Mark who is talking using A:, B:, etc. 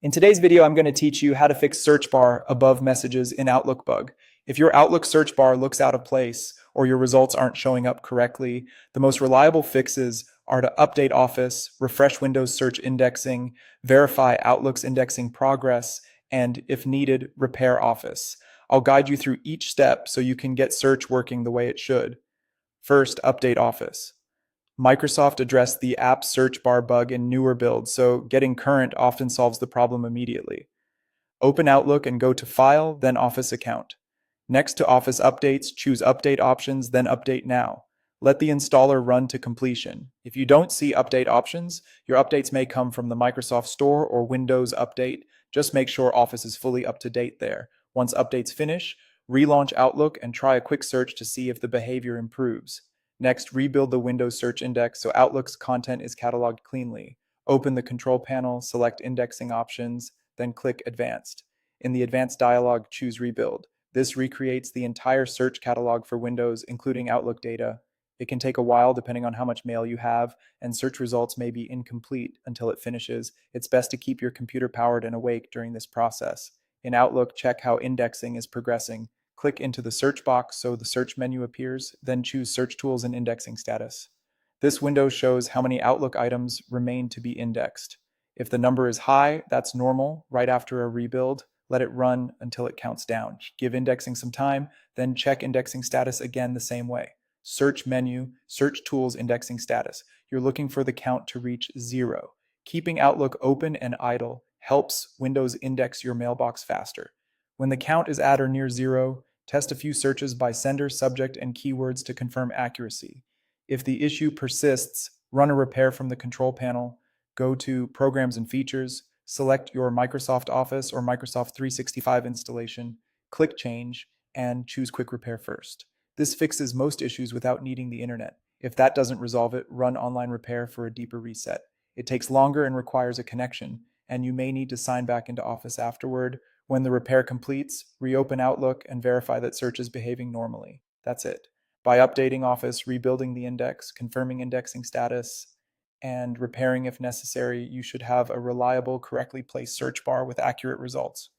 A: In today's video, I'm going to teach you how to fix search bar above messages in Outlook bug. If your Outlook search bar looks out of place or your results aren't showing up correctly, the most reliable fixes are to update Office, refresh Windows search indexing, verify Outlook's indexing progress, and if needed, repair Office. I'll guide you through each step so you can get search working the way it should. First, update Office. Microsoft addressed the app search bar bug in newer builds, so getting current often solves the problem immediately. Open Outlook and go to File, then Office Account. Next to Office Updates, choose Update Options, then Update Now. Let the installer run to completion. If you don't see update options, your updates may come from the Microsoft Store or Windows Update. Just make sure Office is fully up to date there. Once updates finish, relaunch Outlook and try a quick search to see if the behavior improves. Next, rebuild the Windows search index so Outlook's content is cataloged cleanly. Open the control panel, select indexing options, then click Advanced. In the Advanced dialog, choose Rebuild. This recreates the entire search catalog for Windows, including Outlook data. It can take a while depending on how much mail you have, and search results may be incomplete until it finishes. It's best to keep your computer powered and awake during this process. In Outlook, check how indexing is progressing. Click into the search box so the search menu appears, then choose Search Tools and Indexing Status. This window shows how many Outlook items remain to be indexed. If the number is high, that's normal. Right after a rebuild, let it run until it counts down. Give indexing some time, then check indexing status again the same way. Search menu, Search Tools, Indexing Status. You're looking for the count to reach 0. Keeping Outlook open and idle helps Windows index your mailbox faster. When the count is at or near 0, test a few searches by sender, subject, and keywords to confirm accuracy. If the issue persists, run a repair from the control panel, go to Programs and Features, select your Microsoft Office or Microsoft 365 installation, click Change, and choose Quick Repair first. This fixes most issues without needing the internet. If that doesn't resolve it, run online repair for a deeper reset. It takes longer and requires a connection, and you may need to sign back into Office afterward. When the repair completes, reopen Outlook and verify that search is behaving normally. That's it. By updating Office, rebuilding the index, confirming indexing status, and repairing if necessary, you should have a reliable, correctly placed search bar with accurate results.